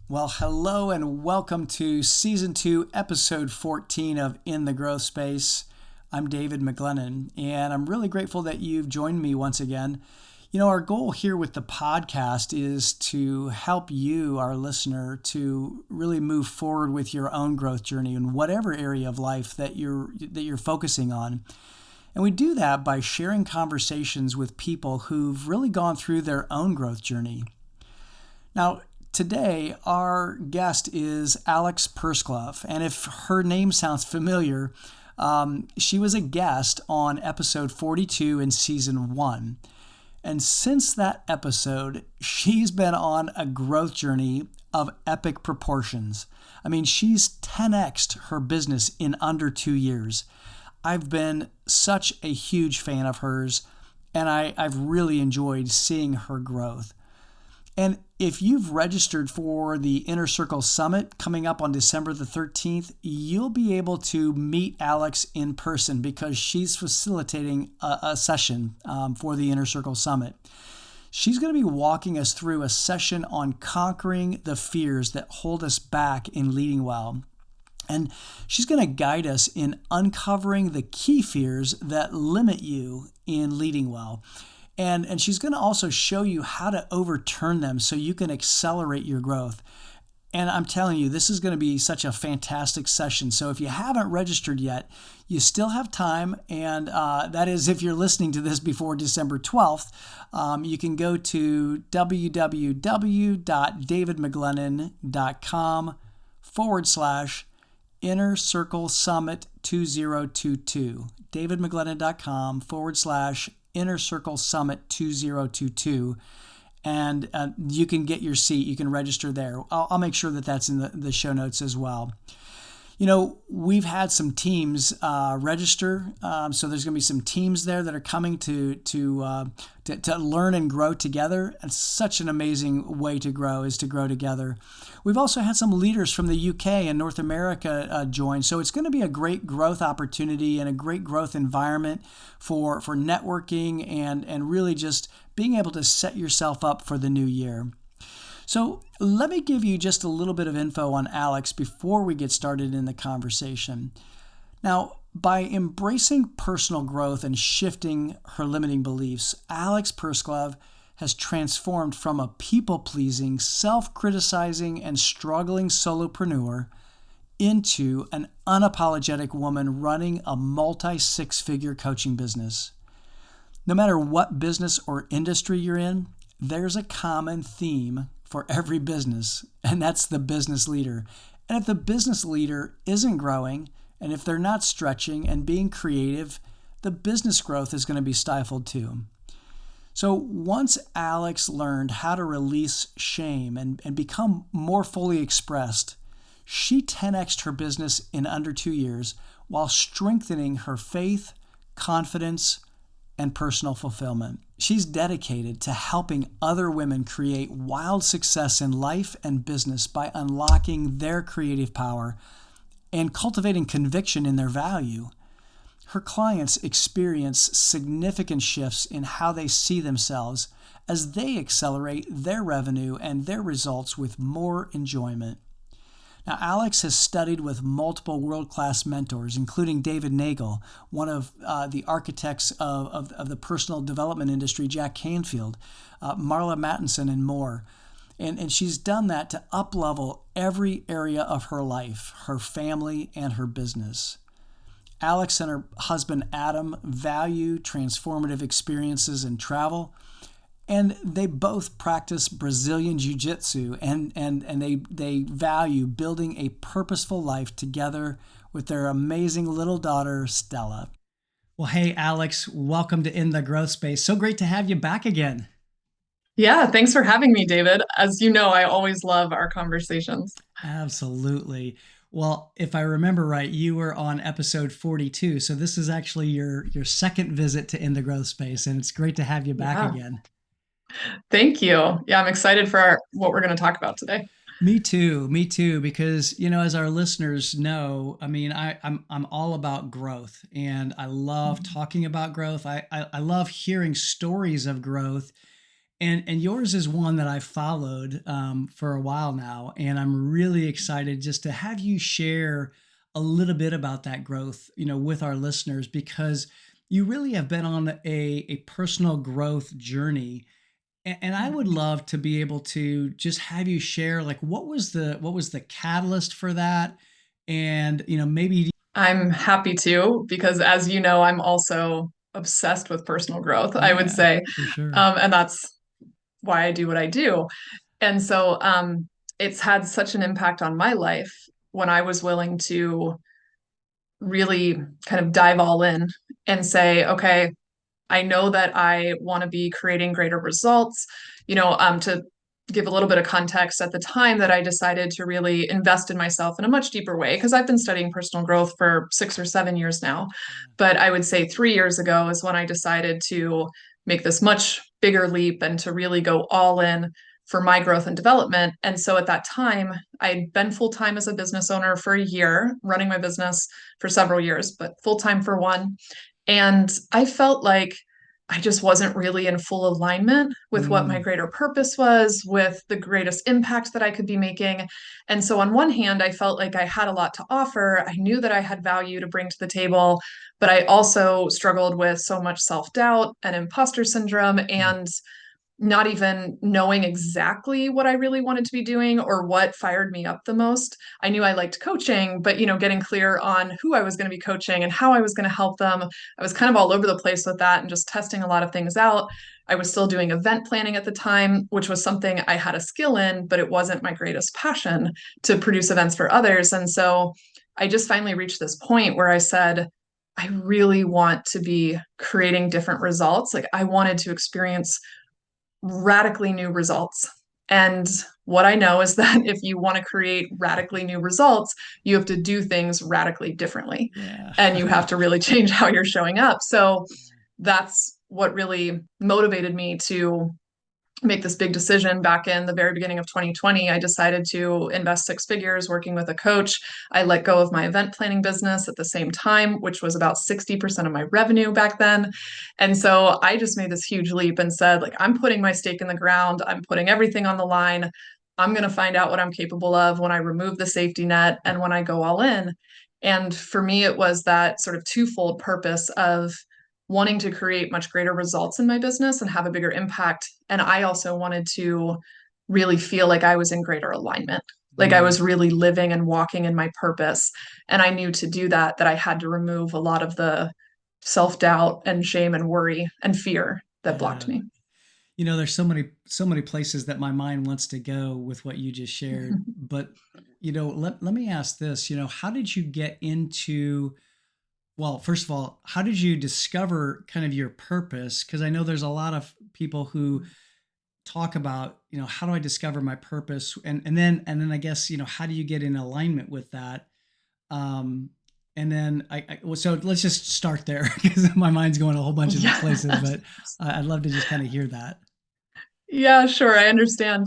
Well, hello and welcome to Season 2, Episode 14 of In the Growth Space. I'm David McGlennon, and I'm really grateful that you've joined me once again. You know, our goal here with the podcast is to help you, our listener, to really move forward with your own growth journey in whatever area of life that you're focusing on. And we do that by sharing conversations with people who've really gone through their own growth journey. Now, today, our guest is Alex Pursglove, and if her name sounds familiar, she was a guest on episode 42 in season 1. And since that episode, she's been on a growth journey of epic proportions. I mean, she's 10x'd her business in under 2 years. I've been such a huge fan of hers, and I've really enjoyed seeing her growth. And if you've registered for the Inner Circle Summit coming up on December the 13th, you'll be able to meet Alex in person because she's facilitating a session for the Inner Circle Summit. She's going to be walking us through a session on conquering the fears that hold us back in leading well. And she's going to guide us in uncovering the key fears that limit you in leading well. And she's going to also show you how to overturn them so you can accelerate your growth. And I'm telling you, this is going to be such a fantastic session. So if you haven't registered yet, you still have time. And that is, if you're listening to this before December 12th, you can go to www.davidmcglennon.com/Inner Circle Summit 2022. davidmcglennon.com/Inner Circle Summit 2022. And you can get your seat. You can register there. I'll make sure that that's in the show notes as well. You know, we've had some teams register. So there's going to be some teams there that are coming to learn and grow together. And such an amazing way to grow is to grow together. We've also had some leaders from the UK and North America join. So it's going to be a great growth opportunity and a great growth environment for networking and really just being able to set yourself up for the new year. So let me give you just a little bit of info on Alex before we get started in the conversation. Now, by embracing personal growth and shifting her limiting beliefs, Alex Pursglove has transformed from a people-pleasing, self-criticizing, and struggling solopreneur into an unapologetic woman running a multi-six-figure coaching business. No matter what business or industry you're in, there's a common theme for every business, and that's the business leader. And if the business leader isn't growing, and if they're not stretching and being creative, the business growth is going to be stifled too. So once Alex learned how to release shame and become more fully expressed, she 10x'd her business in under 2 years while strengthening her faith, confidence, and personal fulfillment. She's dedicated to helping other women create wild success in life and business by unlocking their creative power and cultivating conviction in their value. Her clients experience significant shifts in how they see themselves as they accelerate their revenue and their results with more enjoyment. Now, Alex has studied with multiple world-class mentors, including David Nagel, one of the architects of the personal development industry, Jack Canfield, Marla Mattinson, and more. And she's done that to up-level every area of her life, her family, and her business. Alex and her husband, Adam, value transformative experiences and travel. And they both practice Brazilian Jiu-Jitsu and they value building a purposeful life together with their amazing little daughter, Stella. Well, hey, Alex, welcome to In the Growth Space. So great to have you back again. Yeah, thanks for having me, David. As you know, I always love our conversations. Absolutely. Well, if I remember right, you were on episode 42. So this is actually your second visit to In the Growth Space, and it's great to have you back again. Thank you. Yeah, I'm excited for what we're going to talk about today. Me too. Me too. Because as our listeners know, I mean, I'm all about growth, and I love talking about growth. I love hearing stories of growth, and yours is one that I've followed for a while now, and I'm really excited just to have you share a little bit about that growth, with our listeners, because you really have been on a personal growth journey. And I would love to be able to just have you share, like, what was the catalyst for that, and maybe. I'm happy to, because as you know, I'm also obsessed with personal growth, I would Yeah, say. for sure. And that's why I do what I do. And so it's had such an impact on my life when I was willing to really kind of dive all in and say, okay, I know that I want to be creating greater results. To give a little bit of context, at the time that I decided to really invest in myself in a much deeper way, because I've been studying personal growth for 6 or 7 years now. But I would say 3 years ago is when I decided to make this much bigger leap and to really go all in for my growth and development. And so at that time, I'd been full time as a business owner for a year, running my business for several years, but full time for one. And I felt like I just wasn't really in full alignment with what my Mm, greater purpose was, with the greatest impact that I could be making. And so, on one hand, I felt like I had a lot to offer. I knew that I had value to bring to the table, but I also struggled with so much self doubt and imposter syndrome mm, and not even knowing exactly what I really wanted to be doing or what fired me up the most. I knew I liked coaching, but getting clear on who I was going to be coaching and how I was going to help them. I was kind of all over the place with that and just testing a lot of things out. I was still doing event planning at the time, which was something I had a skill in, but it wasn't my greatest passion to produce events for others. And so I just finally reached this point where I said, I really want to be creating different results. Like, I wanted to experience radically new results. And what I know is that if you want to create radically new results, you have to do things radically differently. yeah. And you have to really change how you're showing up. So that's what really motivated me to make this big decision back in the very beginning of 2020. I decided to invest 6 figures working with a coach. I let go of my event planning business at the same time, which was about 60% of my revenue back then. And so I just made this huge leap and said, like, I'm putting my stake in the ground, I'm putting everything on the line. I'm going to find out what I'm capable of when I remove the safety net and when I go all in. And for me, it was that sort of twofold purpose of wanting to create much greater results in my business and have a bigger impact. And I also wanted to really feel like I was in greater alignment, like I Mm, was really living and walking in my purpose. And I knew to do that, that I had to remove a lot of the self doubt and shame and worry and fear that blocked yeah. me. There's so many places that my mind wants to go with what you just shared. But, let me ask this, how did you get into, well, first of all, how did you discover kind of your purpose? Because I know there's a lot of people who talk about, how do I discover my purpose? And then I guess, how do you get in alignment with that? Um, and then well, so let's just start there because my mind's going a whole bunch of Yeah. places, but I'd love to just kind of hear that. Yeah, sure. I understand.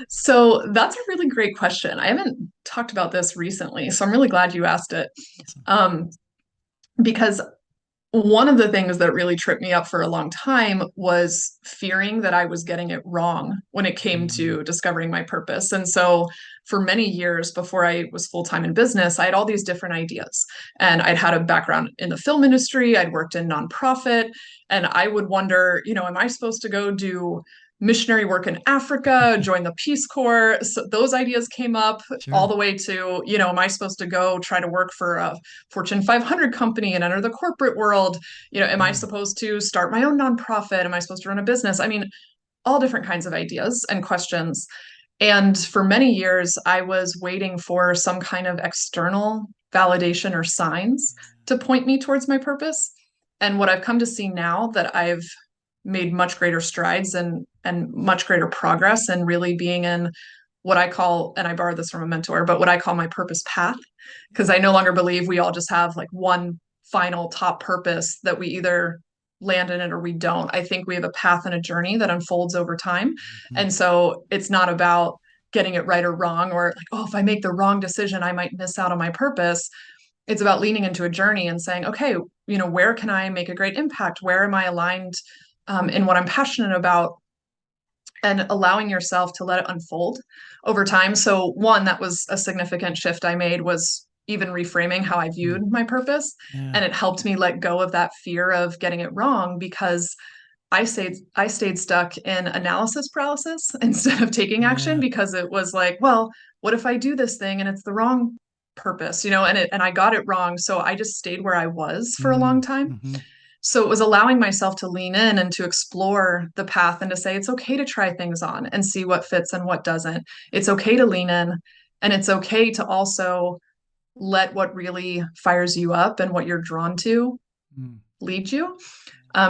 So that's a really great question. I haven't talked about this recently, so I'm really glad you asked it. Awesome. Um, because one of the things that really tripped me up for a long time was fearing that I was getting it wrong when it came Mhm. to discovering my purpose. And so, for many years before I was full time in business, I had all these different ideas. And I'd had a background in the film industry, I'd worked in nonprofit, and I would wonder, am I supposed to go do missionary work in Africa, join the Peace Corps? So those ideas came up all Sure. the way to, am I supposed to go try to work for a Fortune 500 company and enter the corporate world? Am I Yeah. supposed to start my own nonprofit? Am I supposed to run a business? I mean, all different kinds of ideas and questions. And for many years, I was waiting for some kind of external validation or signs to point me towards my purpose. And what I've come to see now, that I've made much greater strides and much greater progress and really being in what I call, and I borrowed this from a mentor, but what I call my purpose path, because I no longer believe we all just have like one final top purpose that we either land in it or we don't. I think we have a path and a journey that unfolds over time. Mhm. And so it's not about getting it right or wrong, or like, oh, if I make the wrong decision, I might miss out on my purpose. It's about leaning into a journey and saying, okay, where can I make a great impact? Where am I aligned in what I'm passionate about? And allowing yourself to let it unfold over time. So one, that was a significant shift I made, was even reframing how I Mm. viewed my purpose. Yeah. And it helped me let go of that fear of getting it wrong, because I stayed stuck in analysis paralysis instead of taking action, Yeah. because it was like, well, what if I do this thing and it's the wrong purpose, and I got it wrong. So I just stayed where I was for a long Mm. time. Mm-hmm. So it was allowing myself to lean in and to explore the path, and to say it's okay to try things on and see what fits and what doesn't. It's okay to lean in, and it's okay to also let what really fires you up and what you're drawn to Mm. lead you.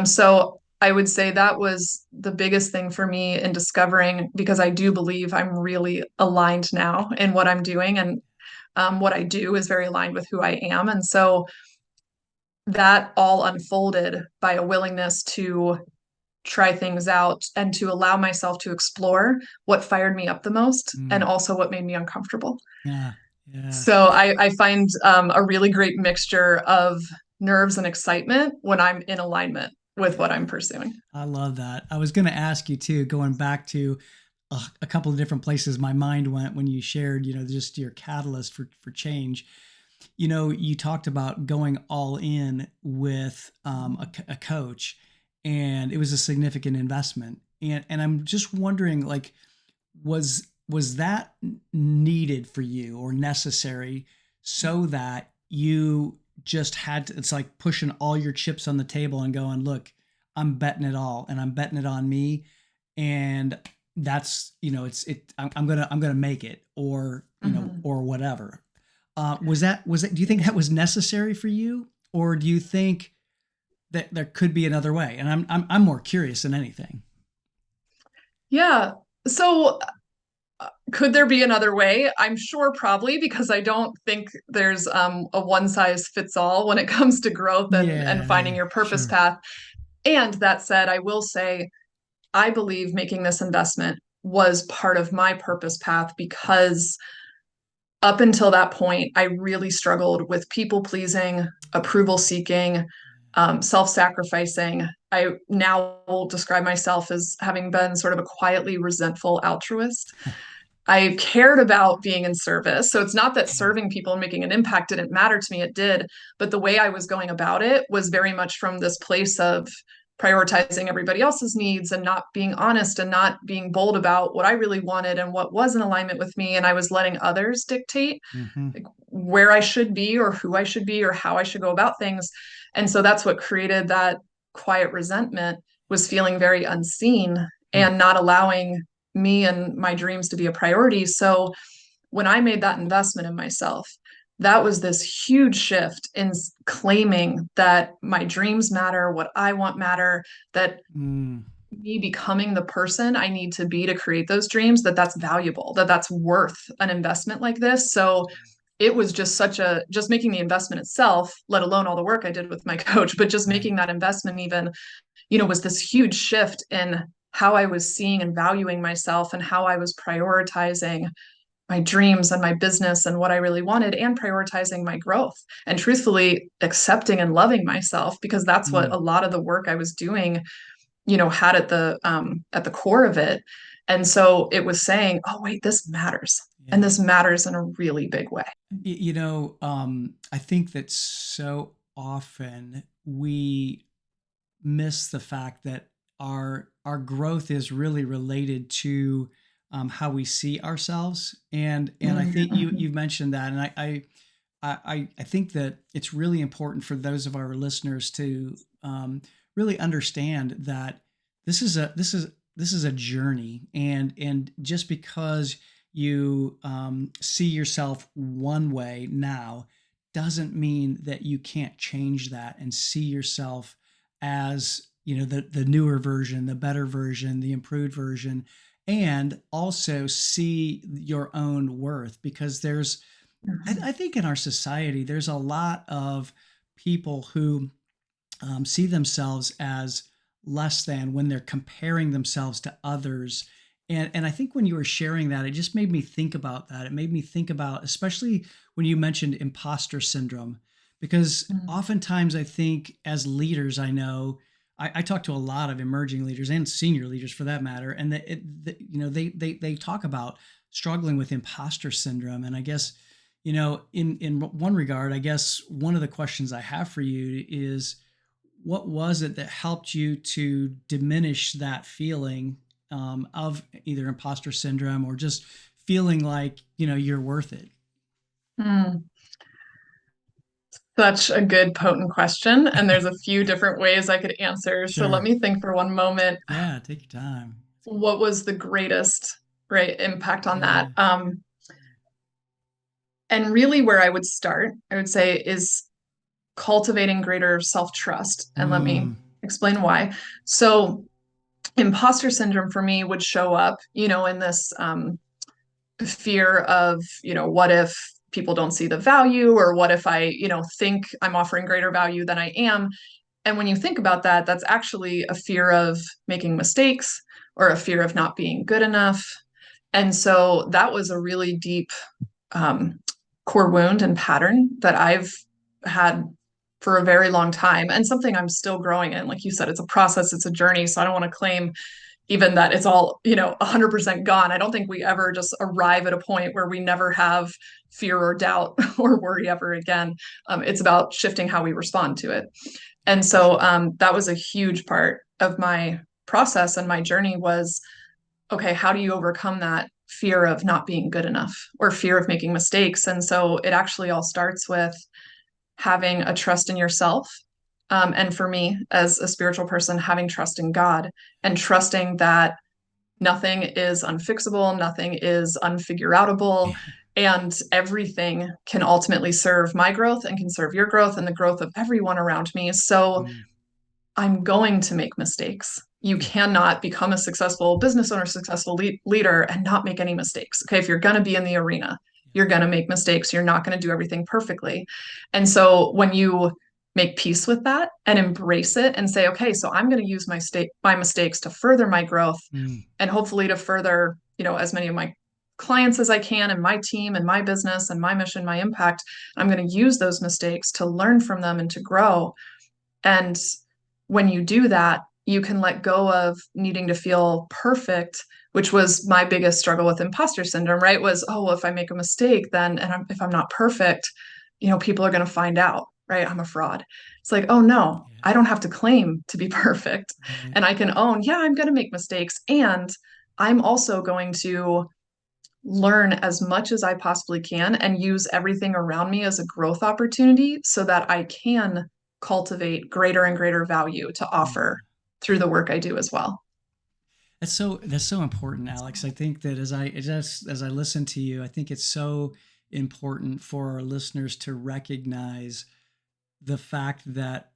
So I would say that was the biggest thing for me in discovering, because I do believe I'm really aligned now in what I'm doing, and what I do is very aligned with who I am. And so that all unfolded by a willingness to try things out and to allow myself to explore what fired me up the most and Mm. also what made me uncomfortable. Yeah. Yeah. So I find a really great mixture of nerves and excitement when I'm in alignment with what Yeah. I'm pursuing. I love that. I was going to ask you too, going back to a couple of different places my mind went when you shared, just your catalyst for change. You talked about going all in with a coach, and it was a significant investment. And I'm just wondering, like, was that needed for you or necessary so that you just had to, it's like pushing all your chips on the table and going, look, I'm betting it all and I'm betting it on me. And that's, I'm gonna make it, or, Mhm. or whatever. Was that, do you think that was necessary for you? Or do you think that there could be another way? And I'm more curious than anything. Yeah. So could there be another way? I'm sure probably, because I don't think there's a one size fits all when it comes to growth and Yeah, finding yeah, your purpose sure. path. And that said, I will say I believe making this investment was part of my purpose path, because up until that point, I really struggled with people pleasing, approval seeking, self sacrificing. I now will describe myself as having been sort of a quietly resentful altruist. I cared about being in service. So it's not that serving people and making an impact didn't matter to me, it did. But the way I was going about it was very much from this place of prioritizing everybody else's needs and not being honest and not being bold about what I really wanted and what was in alignment with me. And I was letting others dictate Mm-hmm. like where I should be or who I should be or how I should go about things. And so that's what created that quiet resentment, was feeling very unseen and not allowing me and my dreams to be a priority. So when I made that investment in myself, that was this huge shift in claiming that my dreams matter, what I want matter, that Mm-hmm. me becoming the person I need to be to create those dreams, that's valuable, that's worth an investment like this. So it was just making the investment itself, let alone all the work I did with my coach, but just Right. making that investment even, was this huge shift in how I was seeing and valuing myself and how I was prioritizing my dreams and my business and what I really wanted, and prioritizing my growth and truthfully accepting and loving myself, because that's what Mm. a lot of the work I was doing, had at the core of it. And so it was saying, oh wait, this matters. And Yeah. this matters in a really big way. I think that so often we miss the fact that our growth is really related to how we see ourselves, and I think Mm-hmm. you've mentioned that, and I think that it's really important for those of our listeners to really understand that this is a journey, and just because you see yourself one way now doesn't mean that you can't change that and see yourself as the newer version, the better version, the improved version, and also see your own worth, because I think in our society, there's a lot of people who see themselves as less than when they're comparing themselves to others. And I think when you were sharing that, it just made me think about that. It made me think about, especially when you mentioned imposter syndrome, because Mm. oftentimes I think as leaders, I know I talk to a lot of emerging leaders and senior leaders for that matter, and they talk about struggling with imposter syndrome. And I guess, in one regard, I guess one of the questions I have for you is, what was it that helped you to diminish that feeling of either imposter syndrome or just feeling like you're worth it? Mm. Such a good, potent question. And there's a few different ways I could answer. So let Sure. me think for one moment. Yeah, take your time. What was the greatest, right, impact on that? Yeah. And really, where I would start, I would say, is cultivating greater self-trust. And let me Mm. explain why. So, imposter syndrome for me would show up, in this fear of, what if people don't see the value, or what if I, think I'm offering greater value than I am. And when you think about that, that's actually a fear of making mistakes or a fear of not being good enough. And so that was a really deep um, core wound and pattern that I've had for a very long time, and something I'm still growing in. Like you said, it's a process, it's a journey. So I don't want to claim even that it's all, 100% gone. I don't think we ever just arrive at a point where we never have fear or doubt or worry ever again. It's about shifting how we respond to it. Yeah, And for so sure. that was a huge part of my process and my journey was, okay, how do you overcome that fear of not being good enough or fear of making mistakes? And so it actually all starts with having a trust in yourself. And for me, as a spiritual person, having trust in God and trusting that nothing is unfixable, nothing is unfigureoutable, Yeah. and everything can ultimately serve my growth and can serve your growth and the growth of everyone around me. So Mm. I'm going to make mistakes. You Yeah. cannot become a successful business owner, successful leader, and not make any mistakes. Okay. If you're going to be in the arena, Yeah. you're going to make mistakes. You're not going to do everything perfectly. And so when you make peace with that and embrace it and say, okay, so I'm going to use my mistakes to further my growth Mm. and hopefully to further, as many of my clients as I can and my team and my business and my mission, my impact. I'm going to use those mistakes to learn from them and to grow. And when you do that, you can let go of needing to feel perfect, which was my biggest struggle with imposter syndrome, right? Was, oh, well, if I make a mistake, then, if I'm not perfect, people are going to find out, right? I'm a fraud. It's like, oh, no, Yeah. I don't have to claim to be perfect. Right. And I can own, yeah, I'm going to make mistakes. And I'm also going to learn as much as I possibly can and use everything around me as a growth opportunity so that I can cultivate greater and greater value to Yeah. offer through the work I do as well. That's so important, Alex. I think that as I listen to you, I think it's so important for our listeners to recognize the fact that,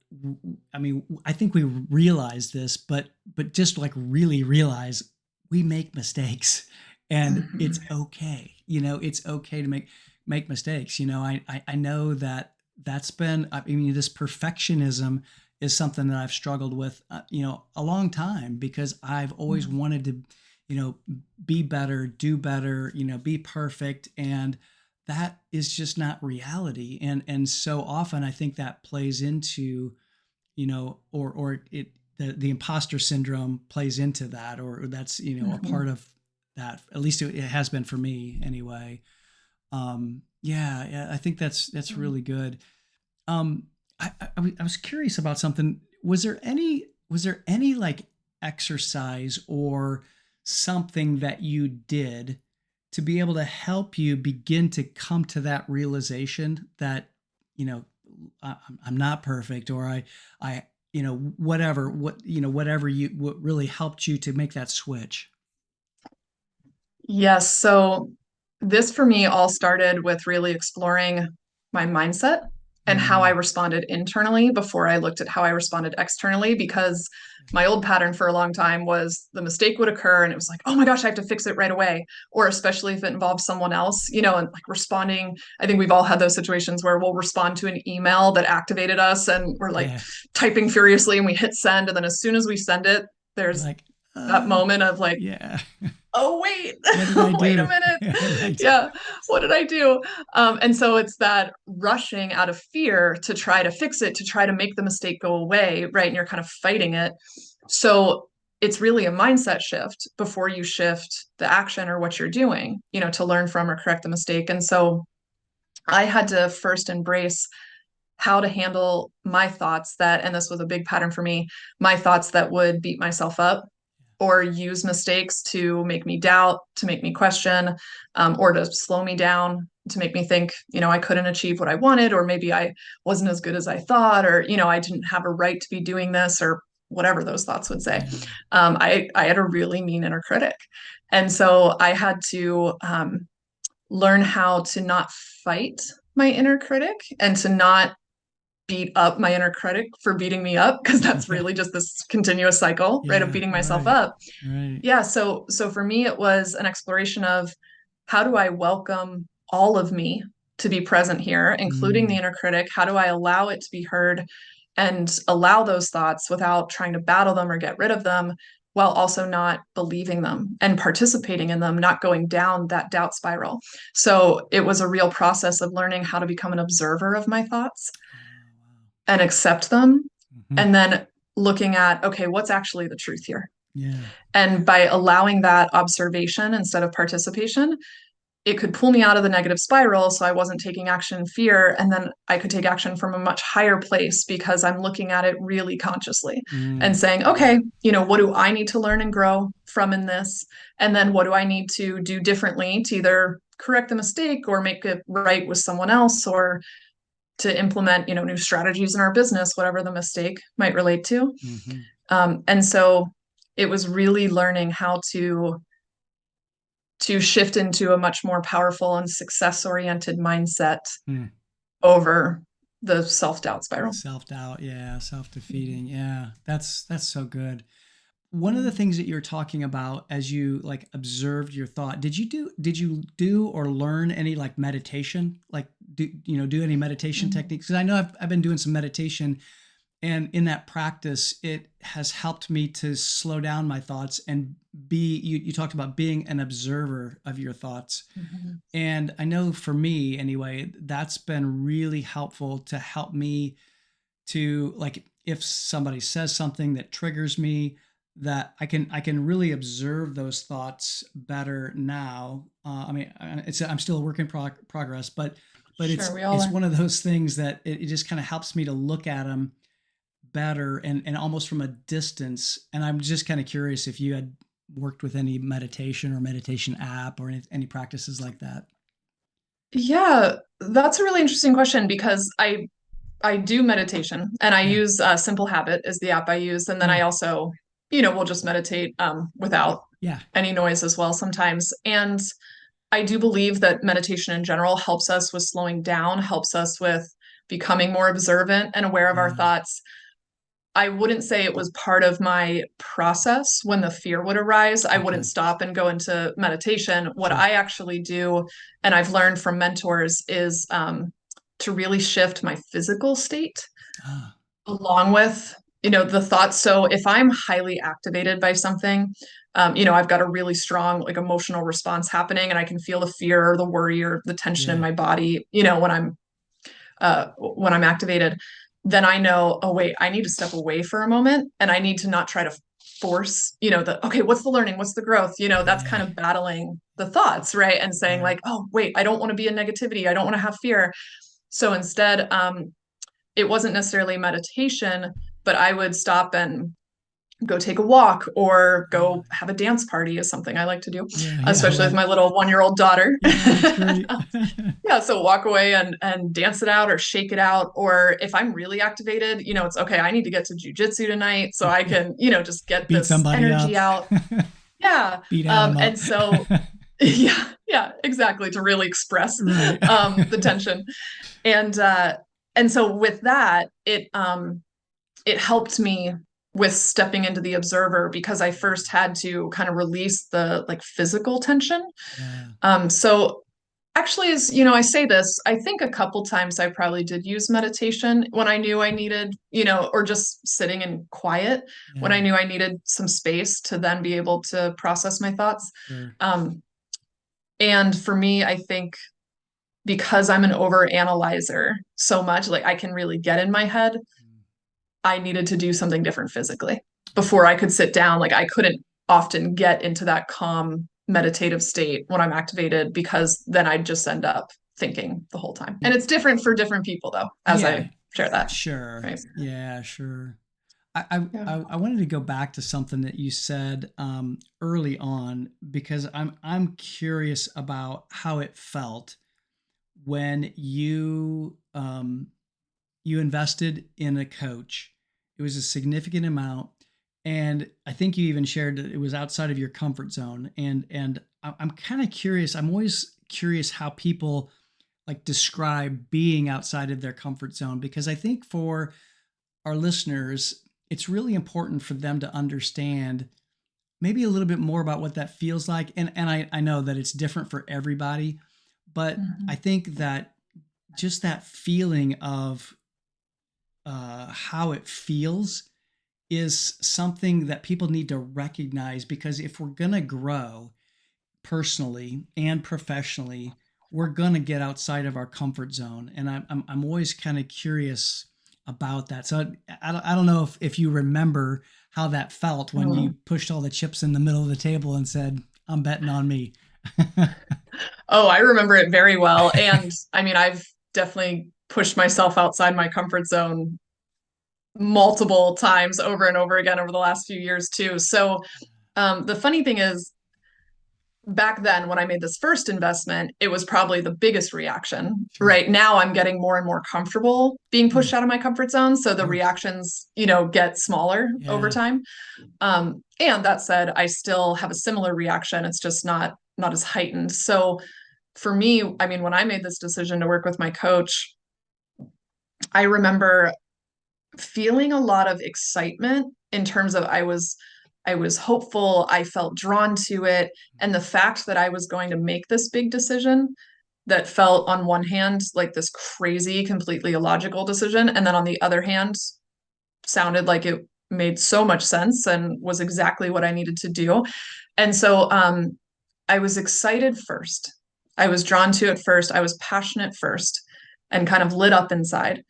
I mean, I think we realize this, but just like really realize we make mistakes, and it's okay. It's okay to make mistakes. I know that that's been, I mean, this perfectionism is something that I've struggled with, a long time, because I've always wanted to, you know, be better, do better, be perfect, and that is just not reality. And so often I think that plays into, or the imposter syndrome plays into that, or that's, a part of that. At least it has been for me anyway. Yeah, yeah, I think that's really good. um I was curious about something. Was there any like exercise or something that you did to be able to help you begin to come to that realization that, you know I'm not perfect, or I what really helped you to make that switch? Yes. So this for me all started with really exploring my mindset and how I Mm, responded internally before I looked at how I responded externally. Because my old pattern for a long time was the mistake would occur and it was like, oh my gosh, I have to fix it right away. Or especially if it involves someone else, and like responding. I think we've all had those situations where we'll respond to an email that activated us and we're like yeah. typing furiously and we hit send. And then as soon as we send it, You're there's like, that moment of like, yeah. oh, wait, What did I wait a do? minute. Right. Yeah, what did I do? And so it's that rushing out of fear to try to fix it, to try to make the mistake go away, right? And you're kind of fighting it. So it's really a mindset shift before you shift the action or what you're doing, to learn from or correct the mistake. And so I had to first embrace how to handle my thoughts that, and this was a big pattern for me, my thoughts that would beat myself up or use mistakes to make me doubt, to make me question, or to slow me down, to make me think, I couldn't achieve what I wanted, or maybe I wasn't as good as I thought, or, I didn't have a right to be doing this, or whatever those thoughts would say. Yeah. I had a really mean inner critic. And so I had to learn how to not fight my inner critic and to not beat up my inner critic for beating me up, because that's really just this continuous cycle, right, of Yeah. beating myself Right. up. Right. Yeah, so for me it was an exploration of how do I welcome all of me to be present here, including the Mm. inner critic? How do I allow it to be heard and allow those thoughts without trying to battle them or get rid of them, while also not believing them and participating in them, not going down that doubt spiral? So it was a real process of learning how to become an observer of my thoughts Oh, and accept them, wow. Hmm. and then looking at, okay, what's actually the truth here? Yeah. And by allowing that observation instead of participation, it could pull me out of the negative spiral. So I wasn't taking action in fear. And then I could take action from a much higher place because I'm looking at it really consciously and Mm. saying, Yeah. okay, what do I need to learn and grow from in this? And then what do I need to do differently to either correct the mistake or make it right with someone else, or to implement, new strategies in our business, whatever the mistake might relate to. Hmm. And so it was really learning how to shift into a much more powerful and success oriented mindset Mm. over the self doubt spiral. Self-doubt. Yeah. Self-defeating. Yeah. That's so good. One of the things that you're talking about as you like observed your thought, did you do or learn any like meditation? Like do any meditation Mm-hmm. techniques? Because I know I've been doing some meditation, and in that practice it has helped me to slow down my thoughts and you talked about being an observer of your thoughts. Mm-hmm. And I know for me anyway, that's been really helpful to help me to like if somebody says something that triggers me, that I can really observe those thoughts better now. I mean, I'm still a work in progress, but Sure, it's we all it's are. one of those things that it just kind of helps me to look at them better and almost from a distance. And I'm just kind of curious if you had worked with any meditation or meditation app or any practices like that. Yeah, that's a really interesting question because I do meditation and I Yeah, use Simple Habit is the app I use, and then yeah, I also, will just meditate without yeah, any noise as well sometimes. And I do believe that meditation in general helps us with slowing down, helps us with becoming more observant and aware of our yeah. thoughts. I wouldn't say it was part of my process when the fear would arise. I Okay, wouldn't stop and go into meditation. What sure. I actually do, and I've learned from mentors, is to really shift my physical state Ah, along with, the thoughts. So if I'm highly activated by something, I've got a really strong like emotional response happening, and I can feel the fear or the worry or the tension in yeah, my body, when I'm activated, then I know, oh wait, I need to step away for a moment and I need to not try to force, okay, what's the learning? What's the growth? That's kind yeah, of battling the thoughts, right? And saying right. like, oh wait, I don't want to be in negativity. I don't want to have fear. So instead, it wasn't necessarily meditation, but I would stop and go take a walk or Ah, go have a dance party is something I like to do, yeah, yeah, I especially with love my it. little 1-year-old daughter. Yeah, that's great. Yeah, so walk away and dance it out or shake it out. Or if I'm really activated, it's okay. I need to get to jujitsu tonight so I can, just get Beat this somebody energy up. out. Yeah. Beat Adam And up. so, yeah, exactly. To really express Right. the tension. And so with that, it helped me with stepping into the observer because I first had to kind of release the like physical tension. Yeah. So actually is, I say this, I think a couple times I probably did use meditation when I knew I needed, or just sitting in quiet when Yeah, I knew I needed some space to then be able to process my thoughts. sure. Um, and for me, I think because I'm an over analyzer so much, like I can really get in my head, Mm. I needed to do something different physically before I could sit down. Like I couldn't often get into that calm meditative state when I'm activated because then I'd just end up thinking the whole time. And it's different for different people though, as Yeah, I share that. sure. Right. Yeah, sure. I, Yeah. I wanted to go back to something that you said early on because I'm curious about how it felt when you invested in a coach. It was a significant amount, and I think you even shared that it was outside of your comfort zone. And I'm kind of curious. I'm always curious how people like describe being outside of their comfort zone because I think for our listeners, it's really important for them to understand maybe a little bit more about what that feels like. And I know that it's different for everybody, but I Mhm. think that just that feeling of how it feels is something that people need to recognize because if we're going to grow personally and professionally, we're going to get outside of our comfort zone. And I'm always kind of curious about that. So I don't know if you remember how that felt when you Mm. pushed all the chips in the middle of the table and said, I'm betting on me. Oh, I remember it very well. And I mean, I've definitely pushed myself outside my comfort zone multiple times over and over again over the last few years too. So the funny thing is, back then when I made this first investment, it was probably the biggest reaction. Sure. Right now, I'm getting more and more comfortable being pushed Good. out of my comfort zone. So the Growth. reactions, get smaller over Yeah. time. And that said, I still have a similar reaction. It's just not as heightened. So for me, I mean, when I made this decision to work with my coach, I remember feeling a lot of excitement in terms of I was hopeful, I felt drawn to it, and the fact that I was going to make this big decision that felt on one hand like this crazy, completely illogical decision, and then on the other hand sounded like it made so much sense and was exactly what I needed to do. And so I was excited first. I was drawn to it first. I was passionate first and kind of lit up inside.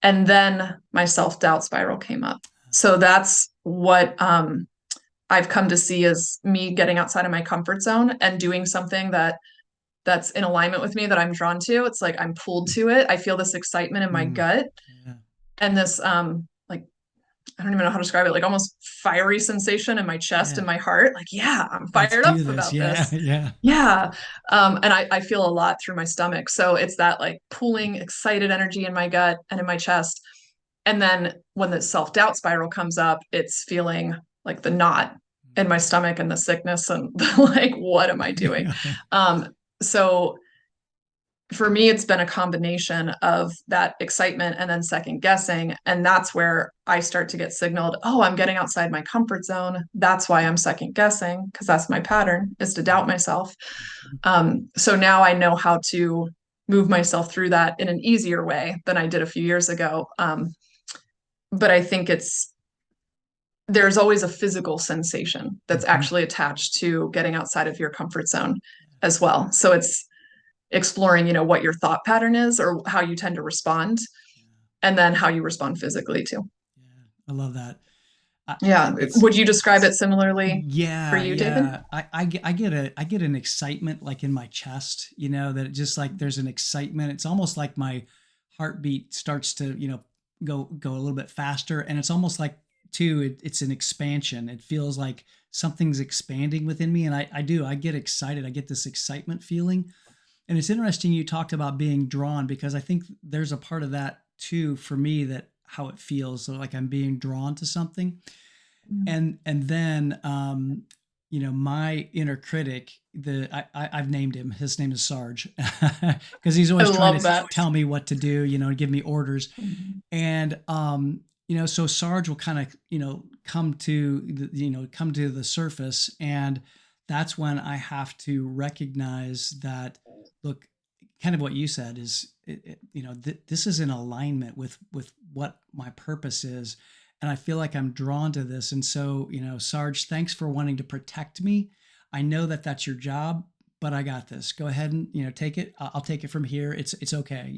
And then my self doubt spiral came up. So that's what I've come to see as me getting outside of my comfort zone and doing something that's in alignment with me that I'm drawn to. It's like I'm pulled to it. I feel this excitement in my Mm, gut yeah. and this like I don't even know how to describe it, like almost fiery sensation in my chest Yeah. and my heart. Like, yeah, I'm Let's fired up do this. about Yeah. this. Yeah. Yeah. And I feel a lot through my stomach. So it's that like pulling, excited energy in my gut and in my chest. And then when the self doubt spiral comes up, it's feeling like the knot in my stomach and the sickness and like, what am I doing? Yeah. Um, so for me, it's been a combination of that excitement and then second guessing. And that's where I start to get signaled, oh, I'm getting outside my comfort zone. That's why I'm second guessing, because that's my pattern is to doubt myself. So now I know how to move myself through that in an easier way than I did a few years ago. But I think there's always a physical sensation that's Mhm. actually attached to getting outside of your comfort zone as well. So it's exploring, what your thought pattern is or how you tend to respond, and then how you respond physically too. Yeah, I love that. Yeah. It's Would you describe it similarly for yeah, you, David? yeah. I get an excitement like in my chest, that it just like there's an excitement. It's almost like my heartbeat starts to, go a little bit faster, and it's almost like too it's an expansion. It feels like something's expanding within me, and I get excited. I get this excitement feeling. And it's interesting you talked about being drawn because I think there's a part of that too for me that how it feels so like I'm being drawn to something and then my inner critic I've named him, his name is Sarge because he's I always trying to love that. tell me what to do, and give me orders. Mhm. And so Sarge will kind of come to the surface, and that's when I have to recognize that look, kind of what you said is, this is in alignment with what my purpose is, and I feel like I'm drawn to this. And so, Sarge, thanks for wanting to protect me. I know that that's your job, but I got this. Go ahead and take it. I'll take it from here. It's okay.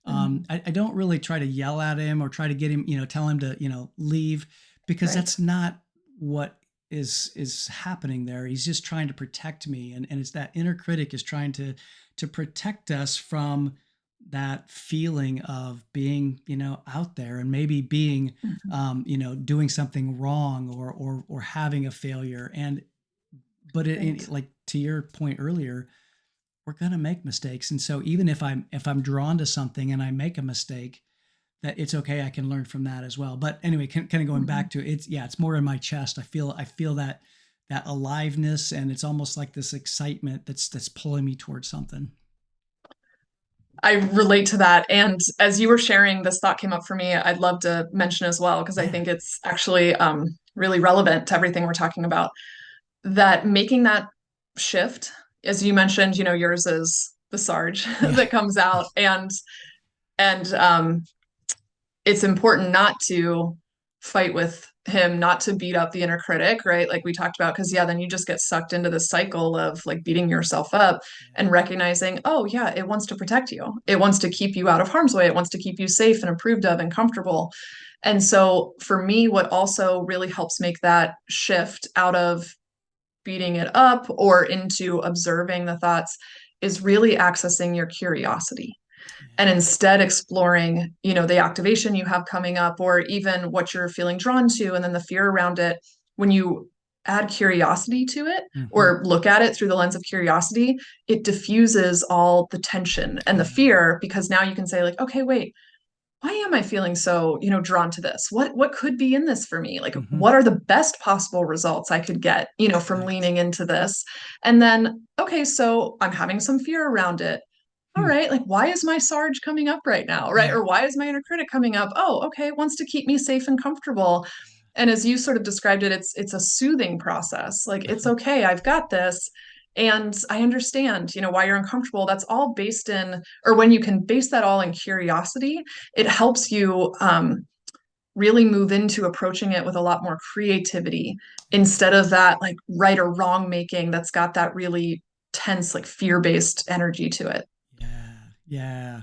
Mhm. I don't really try to yell at him or try to get him, tell him to leave, because Right. that's not what is happening there. He's just trying to protect me, and it's that inner critic is trying to protect us from that feeling of being out there and maybe being Mhm. doing something wrong, or having a failure. And but Right. like to your point earlier, we're going to make mistakes. And so even if I'm drawn to something and I make a mistake, that it's okay. I can learn from that as well. But anyway, kind of going Mhm. back to it, it's more in my chest. I feel that aliveness, and it's almost like this excitement that's pulling me towards something. I relate to that. And as you were sharing, this thought came up for me. I'd love to mention as well, because I Yeah. think it's actually really relevant to everything we're talking about. That making that shift, as you mentioned, yours is the Sarge Yeah. that comes out, and it's important not to fight with him, not to beat up the inner critic, right? Like we talked about, because yeah, then you just get sucked into the cycle of like beating yourself up, and recognizing, oh yeah, it wants to protect you. It wants to keep you out of harm's way. It wants to keep you safe and approved of and comfortable. And so for me, what also really helps make that shift out of beating it up or into observing the thoughts is really accessing your curiosity, and Yeah. instead exploring, the activation you have coming up, or even what you're feeling drawn to, and then the fear around it. When you add curiosity to it, Hmm. or look at it through the lens of curiosity, it diffuses all the tension and the Yeah. fear, because now you can say like, okay, wait, why am I feeling so, drawn to this? What could be in this for me? Like, Hmm. what are the best possible results I could get, from Right. leaning into this? And then, okay, so I'm having some fear around it. All Hmm. right, like why is my Sarge coming up right now? Right? Yeah. Or why is my inner critic coming up? Oh, okay, it wants to keep me safe and comfortable. And as you sort of described it, it's a soothing process. Like it's Uh-huh. okay, I've got this. And I understand, why you're uncomfortable. That's all based in, or when you can base that all in curiosity, it helps you really move into approaching it with a lot more creativity, instead of that like right or wrong making that's got that really tense, like fear based energy to it. Yeah. Yeah.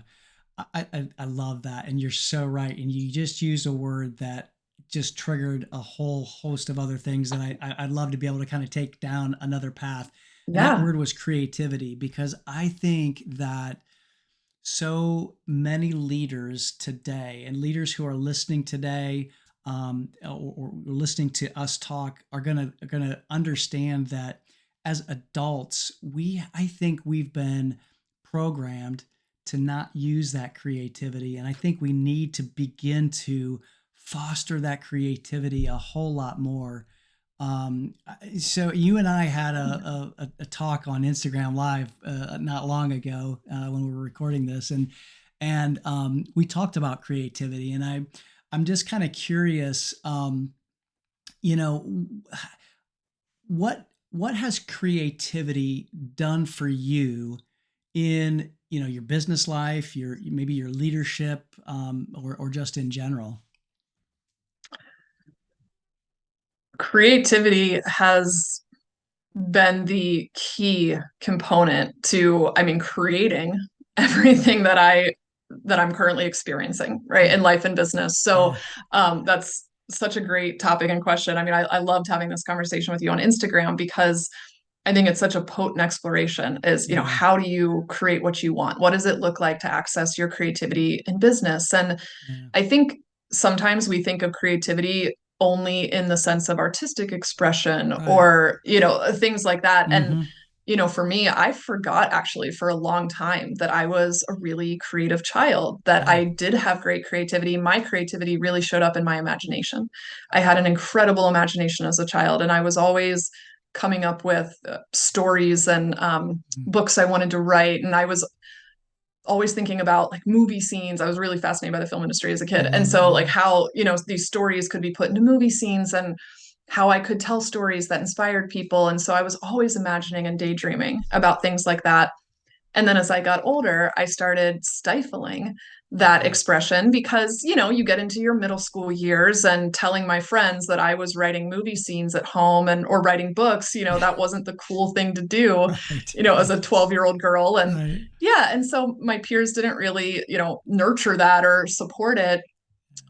I love that, and you're so right. And you just used a word that just triggered a whole host of other things that I'd love to be able to kind of take down another path. And that Yeah. word was creativity, because I think that so many leaders today, and leaders who are listening today, or listening to us talk, are gonna understand that as adults, I think we've been programmed to not use that creativity, and I think we need to begin to foster that creativity a whole lot more. So you and I had a talk on Instagram Live not long ago, when we were recording this, and we talked about creativity, and I'm just kind of curious, you know, what has creativity done for you in your business life, your maybe your leadership, or just in general? Creativity has been the key component to, I mean, creating everything that I'm currently experiencing, right, Yeah, in life and business. So yeah, that's such a great topic and question. I mean, I loved having this conversation with you on Instagram, because I think it's such a potent exploration is, yeah, how do you create what you want? What does it look like to access your creativity in business? And yeah. I think sometimes we think of creativity only in the sense of artistic expression, Right. or, things like that. And, Mm-hmm. for me, I forgot actually for a long time that I was a really creative child, that Yeah. I did have great creativity. My creativity really showed up in my imagination. I had an incredible imagination as a child, and I was always coming up with stories and Mm. books I wanted to write. And I was always thinking about like movie scenes. I was really fascinated by the film industry as a I kid. And love it. so like Yeah. how, these stories could be put into movie scenes, and how I could tell stories that inspired people. And so I was always imagining and daydreaming about things like that. And then as I got older, I started stifling that expression because, you get into your middle school years and telling my friends that I was writing movie scenes at home and or writing books, that wasn't the cool thing to do, Right. as a 12-year-old girl. And Right. yeah, and so my peers didn't really, nurture that or support it.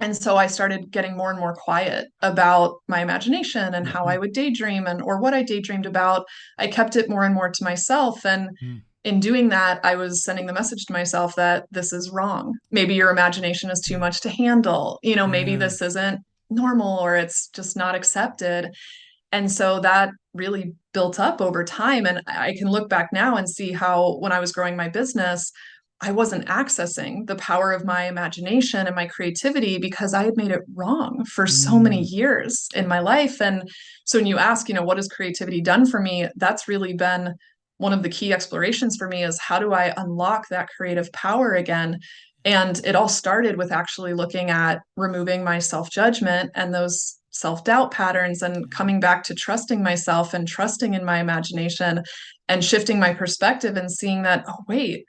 And so I started getting more and more quiet about my imagination and how Mhm. I would daydream and or what I daydreamed about. I kept it more and more to myself. And Mm. in doing that, I was sending the message to myself that this is wrong. Maybe your imagination is too Yeah. much to handle. Maybe Yeah. this isn't normal or it's just not accepted. And so that really built up over time. And I can look back now and see how when I was growing my business, I wasn't accessing the power of my imagination and my creativity because I had made it wrong for so many Mm. years in my life. And so when you ask, what has creativity done for me? That's really been one of the key explorations for me is how do I unlock that creative power again? And it all started with actually looking at removing my self judgment and those self doubt patterns and coming back to trusting myself and trusting in my imagination and shifting my perspective and seeing that, oh, wait,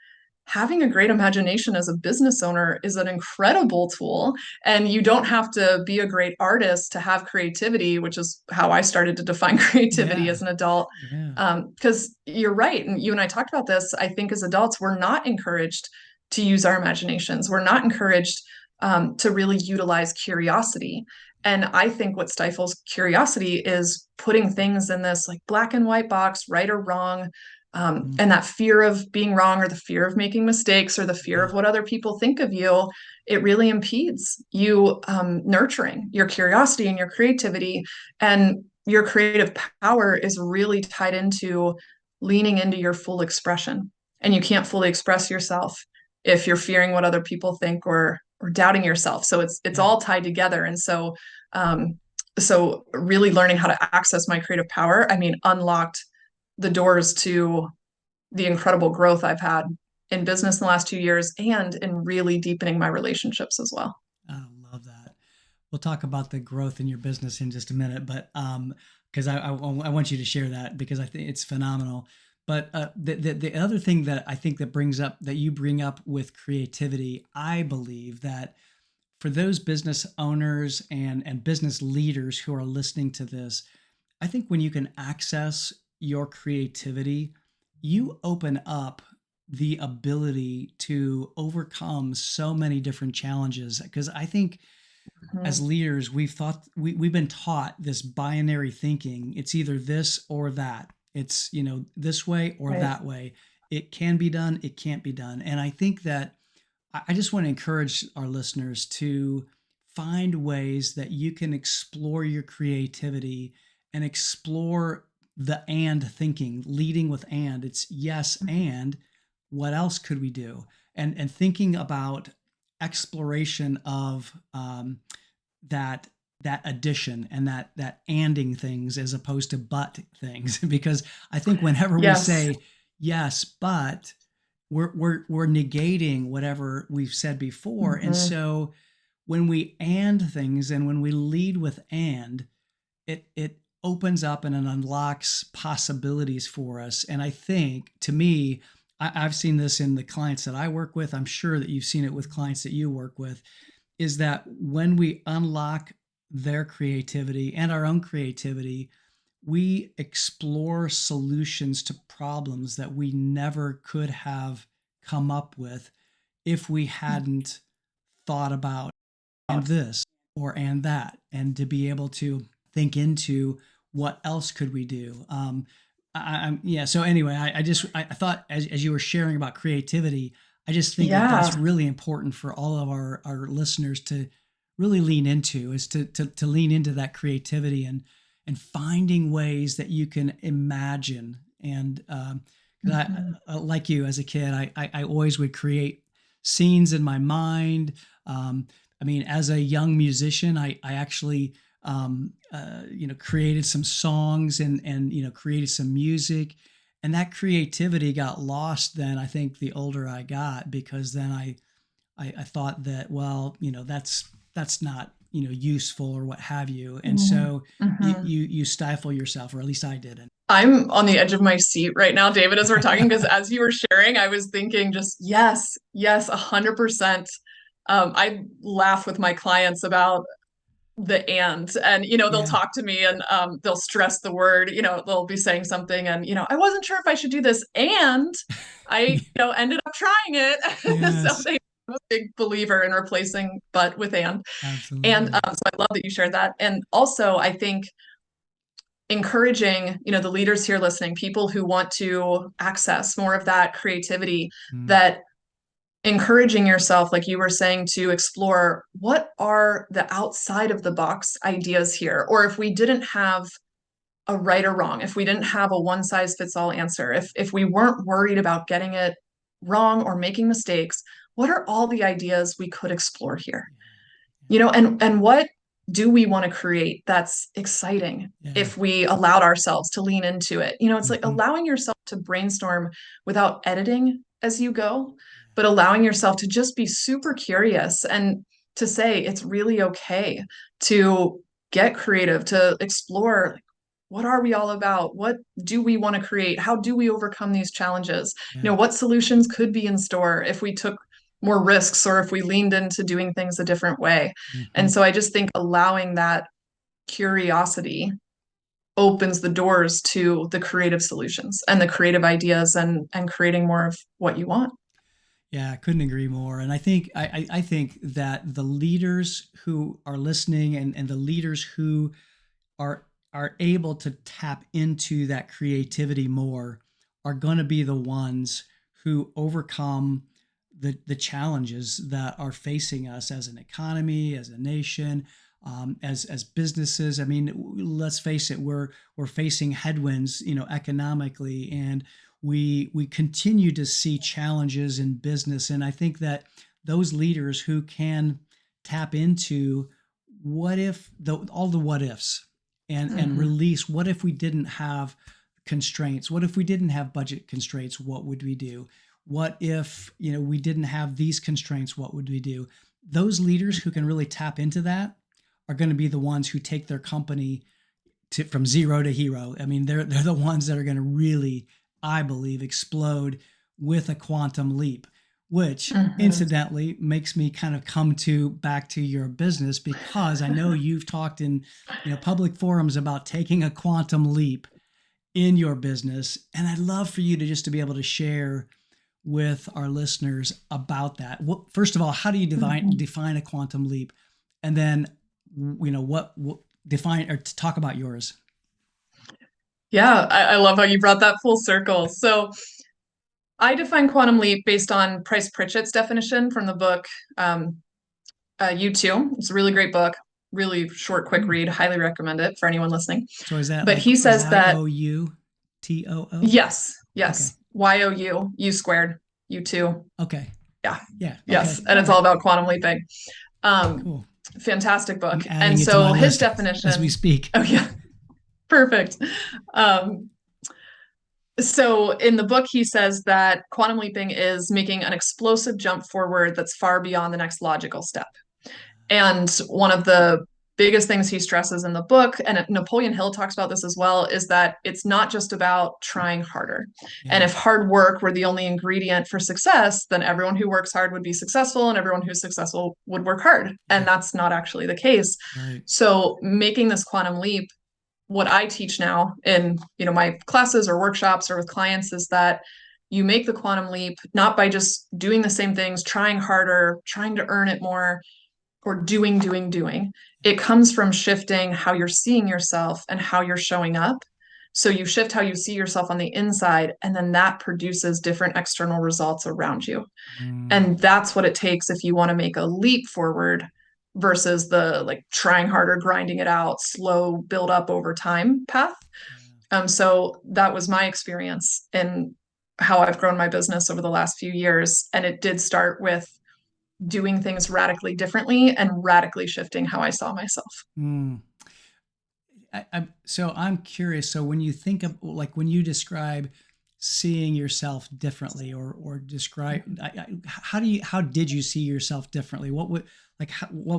having a great imagination as a business owner is an incredible tool. And you don't have to be a great artist to have creativity, which is how I started to define creativity Yeah. as an adult. Yeah. Because you're right. And you and I talked about this. I think as adults, we're not encouraged to use our imaginations. We're not encouraged to really utilize curiosity. And I think what stifles curiosity is putting things in this like black and white box, right or wrong, Mm. and that fear of being wrong or the fear of making mistakes or the fear Yeah. of what other people think of you, it really impedes you nurturing your curiosity and your creativity. And your creative power is really tied into leaning into your full expression. And you can't fully express yourself if you're fearing what other people think or doubting yourself. So it's Yeah. all tied together. And um, so really learning how to access my creative power, I mean, unlocked the doors to the incredible growth I've had in business in the last 2 years and in really deepening my relationships as well. I love that. We'll talk about the growth in your business in just a minute, but because I want you to share that because I think it's phenomenal. But the other thing that I think that brings up that you bring up with creativity, I believe that for those business owners and business leaders who are listening to this, I think when you can access your creativity, you open up the ability to overcome so many different challenges. Because I think as Mhm. leaders, we've been taught this binary thinking. It's either this or that. It's, this way or Right. that way. It can be done, it can't be done. And I think that I just want to encourage our listeners to find ways that you can explore your creativity and explore the and thinking, leading with and. It's yes, and what else could we do? And thinking about exploration of that that addition and that anding things as opposed to but things because I think whenever we Yes. say yes but we're negating whatever we've said before. And Mhm. so when we and things and when we lead with and, it opens up and it unlocks possibilities for us. And I think to me, I've seen this in the clients that I work with. I'm sure that you've seen it with clients that you work with, is that when we unlock their creativity and our own creativity, we explore solutions to problems that we never could have come up with if we hadn't thought about and this or and that, and to be able to think into what else could we do. I'm yeah. So anyway, I thought as you were sharing about creativity, I just think that that's Yeah. really important for all of our listeners to really lean into is to lean into that creativity and finding ways that you can imagine. And 'cause Mhm. like you as a kid, I always would create scenes in my mind. I mean, as a young musician, I actually created some songs and created some music, and that creativity got lost. Then I think the older I got, because then I thought that, well, that's not useful or what have you. And so Mm-hmm. you stifle yourself, or at least I didn't. I'm on the edge of my seat right now, David, as we're talking, because as you were sharing, I was thinking just yes, yes, 100%. I laugh with my clients about the and they'll Yeah. talk to me and they'll stress the word, they'll be saying something and I wasn't sure if I should do this and I ended up trying it. So Yes, I'm a big believer in replacing but with and absolutely. so I love that you shared that. And also I think encouraging the leaders here listening, people who want to access more of that creativity, Mm, that encouraging yourself, like you were saying, to explore what are the outside of the box ideas here. Or if we didn't have a right or wrong, if we didn't have a one size fits all answer, if we weren't worried about getting it wrong or making mistakes, what are all the ideas we could explore here? And what do we want to create that's exciting yeah. if we allowed ourselves to lean into it? It's like Hmm. allowing yourself to brainstorm without editing as you go, but allowing yourself to just be super curious and to say it's really okay to get creative, to explore, like, what are we all about? What do we want to create? How do we overcome these challenges? Yeah. What solutions could be in store if we took more risks or if we leaned into doing things a different way? Hmm. And so I just think allowing that curiosity opens the doors to the creative solutions and the creative ideas and creating more of what you want. Yeah, I couldn't agree more. And I think that the leaders who are listening, and the leaders who are able to tap into that creativity more are going to be the ones who overcome the challenges that are facing us as an economy, as a nation, as businesses. I mean, let's face it, we're facing headwinds, economically, and we continue to see challenges in business. And I think that those leaders who can tap into all the what ifs, and Mm-hmm. release, what if we didn't have constraints, what if we didn't have budget constraints, what would we do, what if we didn't have these constraints, what would we do? Those leaders who can really tap into that are going to be the ones who take their company from zero to hero. I mean, they're the ones that are going to really, I believe, explode with a quantum leap, which Mm-hmm. incidentally makes me kind of come to back to your business, because I know you've talked in public forums about taking a quantum leap in your business, and I'd love for you to be able to share with our listeners about that. First of all, how do you Mm-hmm. define a quantum leap, and then what define or to talk about yours? Yeah, I love how you brought that full circle. So I define quantum leap based on Price Pritchett's definition from the book U2. It's a really great book, really short, quick Hmm. read. Highly recommend it for anyone listening. So is that But like he says that YOUTOO? yes, Okay. yes, YOU, U squared, U2. Okay. Yeah, Yeah. yes. Okay. And All it's all right. about quantum leaping. Um, Cool. Fantastic book. I'm adding And it to my so his list as we definition, speak. oh, yeah, perfect. Um, so in the book, he says that quantum leaping is making an explosive jump forward that's far beyond the next logical step. And one of the biggest things he stresses in the book, and Napoleon Hill talks about this as well, is that it's not just about trying harder. And Yeah. if hard work were the only ingredient for success, then everyone who works hard would be successful and everyone who's successful would work hard. Yeah. And that's not actually the case. Right. So making this quantum leap, what I teach now in my classes or workshops or with clients is that you make the quantum leap not by just doing the same things, trying harder, trying to earn it more, or doing. It comes from shifting how you're seeing yourself and how you're showing up. So you shift how you see yourself on the inside, and then that produces different external results around you. Mm, And that's what it takes if you want to make a leap forward versus the like trying harder, grinding it out, slow build up over time path. So that was my experience in how I've grown my business over the last few years. And it did start with doing things radically differently and radically shifting how I saw myself. mm. So I'm curious. So when you think of, like, when you describe seeing yourself differently, or describe, how did you see yourself differently? What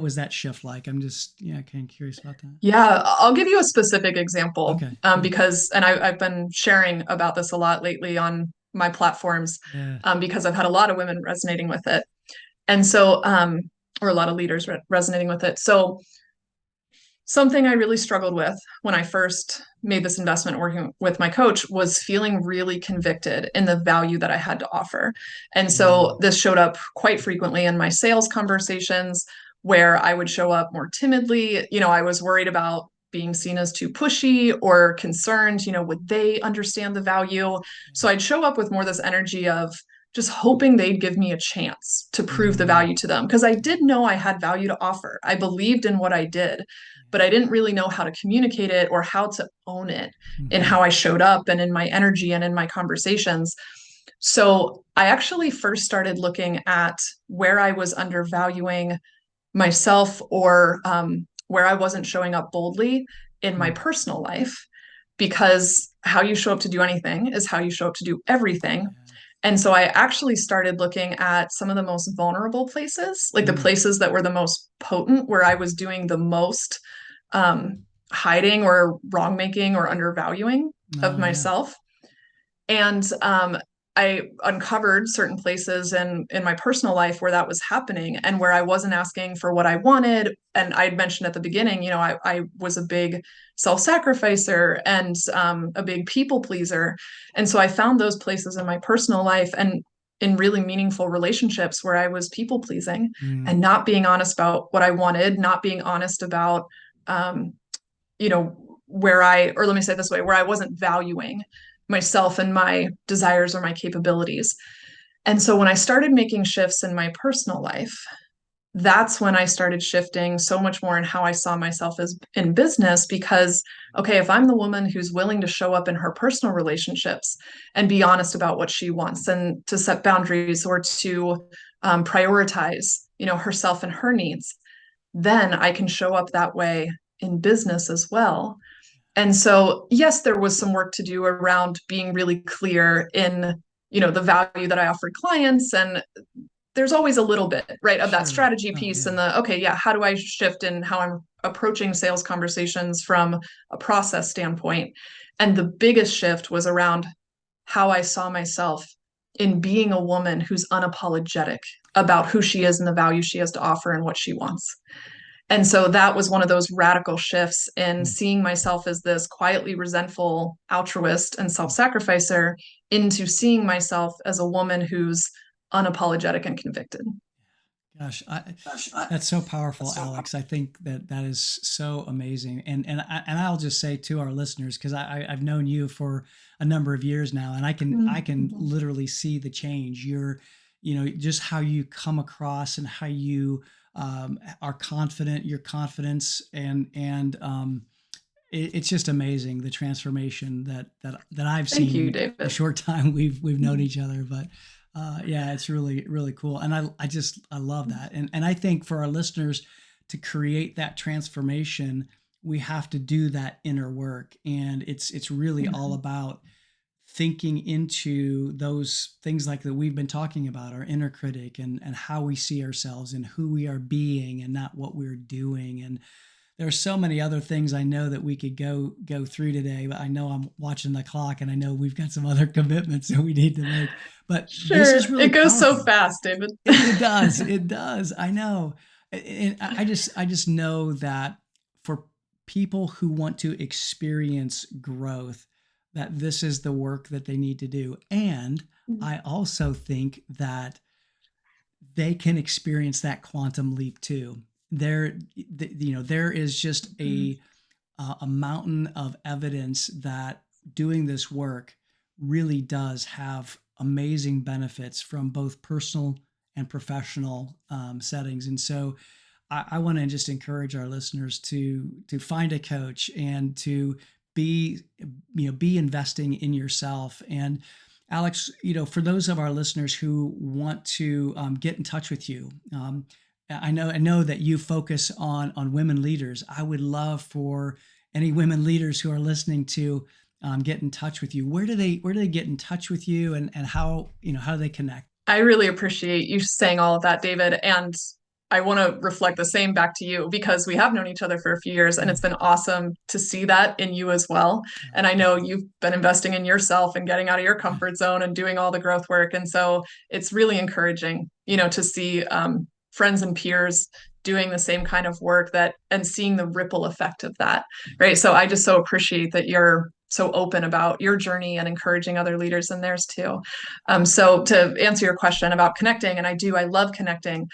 was that shift like? I'm just, yeah, kind of curious about that. Yeah, I'll give you a specific example, Okay, cool. because, and I've been sharing about this a lot lately on my platforms, Yeah. because I've had a lot of women resonating with it. And so, or a lot of leaders resonating with it. So, something I really struggled with when I first made this investment working with my coach was feeling really convicted in the value that I had to offer. And so Mm, this showed up quite frequently in my sales conversations where I would show up more timidly. I was worried about being seen as too pushy or concerned, would they understand the value? So I'd show up with more this energy of just hoping they'd give me a chance to prove the mm, value to them because I did know I had value to offer. I believed in what I did, but I didn't really know how to communicate it or how to own it in mm-hmm. how I showed up and in my energy and in my conversations. So I actually first started looking at where I was undervaluing myself, or where I wasn't showing up boldly in my Mm, personal life, because how you show up to do anything is how you show up to do everything. yeah. And so I actually started looking at some of the most vulnerable places, like the Mm, places that were the most potent, where I was doing the most um, hiding or wrong making or undervaluing of oh yeah. myself. And I uncovered certain places in my personal life where that was happening and where I wasn't asking for what I wanted. And I had mentioned at the beginning, I was a big self-sacrificer and a big people pleaser. And so I found those places in my personal life and in really meaningful relationships where I was people pleasing Mm, and not being honest about what I wanted, not being honest about, um, or let me say it this way, where I wasn't valuing myself and my desires or my capabilities. And so when I started making shifts in my personal life, that's when I started shifting so much more in how I saw myself as in business. Because, okay, if I'm the woman who's willing to show up in her personal relationships and be honest about what she wants and to set boundaries or to prioritize, herself and her needs, then I can show up that way in business as well. And so, yes, there was some work to do around being really clear in, the value that I offered clients. And there's always a little bit, right, of that sure. strategy Oh piece yeah. and okay, yeah, how do I shift in how I'm approaching sales conversations from a process standpoint? And the biggest shift was around how I saw myself in being a woman who's unapologetic about who she is and the value she has to offer and what she wants. And so that was one of those radical shifts in Mm, seeing myself as this quietly resentful altruist and self-sacrificer into seeing myself as a woman who's unapologetic and convicted. gosh, that's so powerful, Alex. I think that is so amazing, and I'll just say to our listeners, because I've known you for a number of years now, and I can Mm-hmm. literally see the change. Just how you come across and how you are confident, your confidence, and it's just amazing, the transformation that I've Thank seen you, in the David. short time we've known each other. But yeah, it's really really cool, and I love that, and I think for our listeners to create that transformation, we have to do that inner work, and it's really all Mhm. about thinking into those things like that we've been talking about, our inner critic, and how we see ourselves and who we are being and not what we're doing. And there are so many other things I know that we could go through today, but I know I'm watching the clock and I know we've got some other commitments that we need to make. But this Sure. is really It goes so powerful. fast, David. It does. It does. I know. And I just know that for people who want to experience growth, that this is the work that they need to do. And I also think that they can experience that quantum leap too. There is just a mountain of evidence that doing this work really does have amazing benefits from both personal and professional settings. And so I want to just encourage our listeners to find a coach and to be be investing in yourself. And Alex, for those of our listeners who want to get in touch with you, I know that you focus on women leaders. I would love for any women leaders who are listening to get in touch with you, where do they get in touch with you, and how do they connect? I really appreciate you saying all of that, David. And I want to reflect the same back to you because we have known each other for a few years and Yeah. it's been awesome to see that in you as well. And I know you've been investing in yourself and getting out of your Yeah. comfort zone and doing all the growth work. And so it's really encouraging, to see friends and peers doing the same kind of work that and seeing the ripple effect of that. Right. So I just so appreciate that you're so open about your journey and encouraging other leaders in theirs too. So to answer your question about connecting, and I love connecting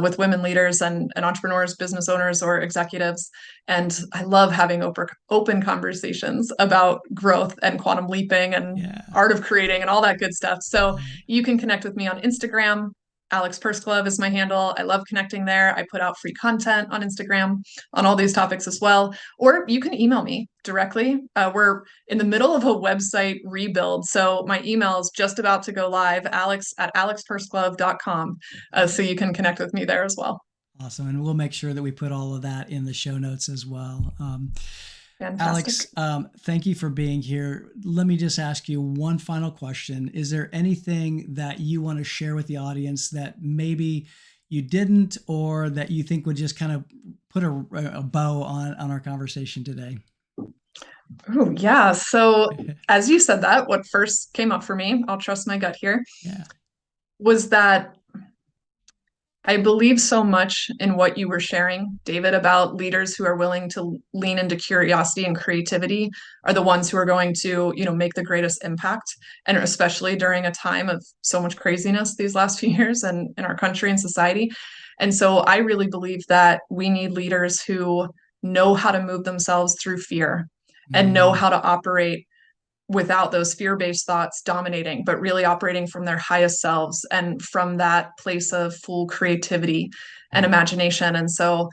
with women leaders and entrepreneurs, business owners, or executives. And I love having open conversations about growth and quantum leaping and Yeah. art of creating and all that good stuff. So you can connect with me on Instagram. Alex Pursglove is my handle. I love connecting there. I put out free content on Instagram on all these topics as well. Or you can email me directly. We're in the middle of a website rebuild. So my email is just about to go live, alex@alexpursglove.com. So you can connect with me there as well. Awesome. And we'll make sure that we put all of that in the show notes as well. Fantastic. Alex, thank you for being here. Let me just ask you one final question. Is there anything that you want to share with the audience that maybe you didn't, or that you think would just kind of put a bow on our conversation today? Oh, yeah. So as you said that, what first came up for me, I'll trust my gut here, Yeah. was that I believe so much in what you were sharing, David, about leaders who are willing to lean into curiosity and creativity are the ones who are going to, make the greatest impact. And especially during a time of so much craziness these last few years and in our country and society. And so I really believe that we need leaders who know how to move themselves through fear and know how to operate without those fear-based thoughts dominating, but really operating from their highest selves and from that place of full creativity and imagination. And so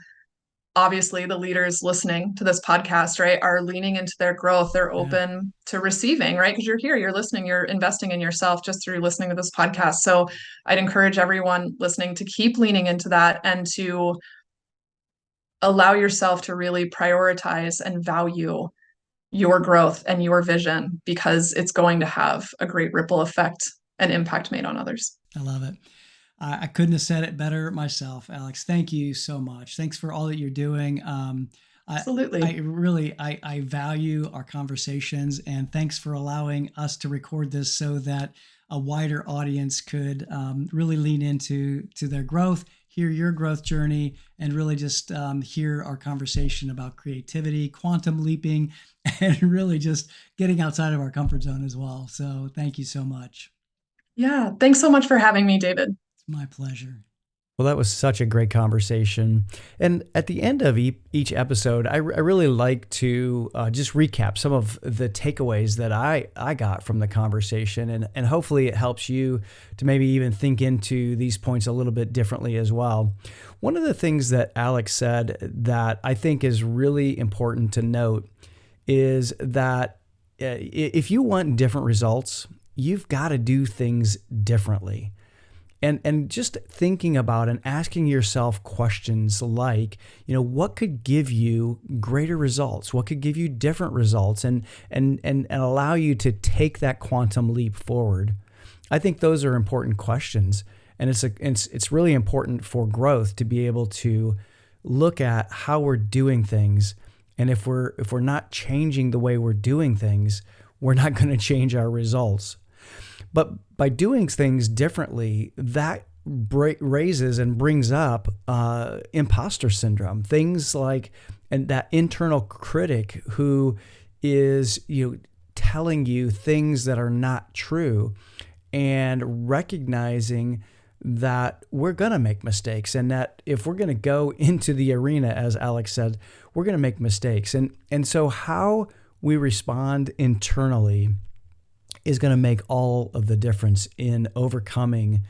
obviously the leaders listening to this podcast, right, are leaning into their growth. They're open to receiving, right? Because you're here, you're listening, you're investing in yourself just through listening to this podcast. So I'd encourage everyone listening to keep leaning into that and to allow yourself to really prioritize and value your growth and your vision, because it's going to have a great ripple effect and impact made on others. I love it. I couldn't have said it better myself, Alex. Thank you so much. Thanks for all that you're doing. Absolutely. I value our conversations, and thanks for allowing us to record this so that a wider audience could really lean into their growth, hear your growth journey, and really just hear our conversation about creativity, quantum leaping, and really just getting outside of our comfort zone as well. So thank you so much. Yeah. Thanks so much for having me, David. It's my pleasure. Well, that was such a great conversation. And at the end of each episode, I really like to just recap some of the takeaways that I got from the conversation. And hopefully it helps you to maybe even think into these points a little bit differently as well. One of the things that Alex said that I think is really important to note is that if you want different results, you've got to do things differently. And just thinking about and asking yourself questions like, what could give you greater results? What could give you different results and allow you to take that quantum leap forward? I think those are important questions. And it's really important for growth to be able to look at how we're doing things. And if we're not changing the way we're doing things, we're not going to change our results. But by doing things differently, that raises and brings up imposter syndrome. Things like, and that internal critic who is telling you things that are not true, and recognizing that we're going to make mistakes, and that if we're going to go into the arena, as Alex said, we're going to make mistakes. And so how we respond internally is going to make all of the difference in overcoming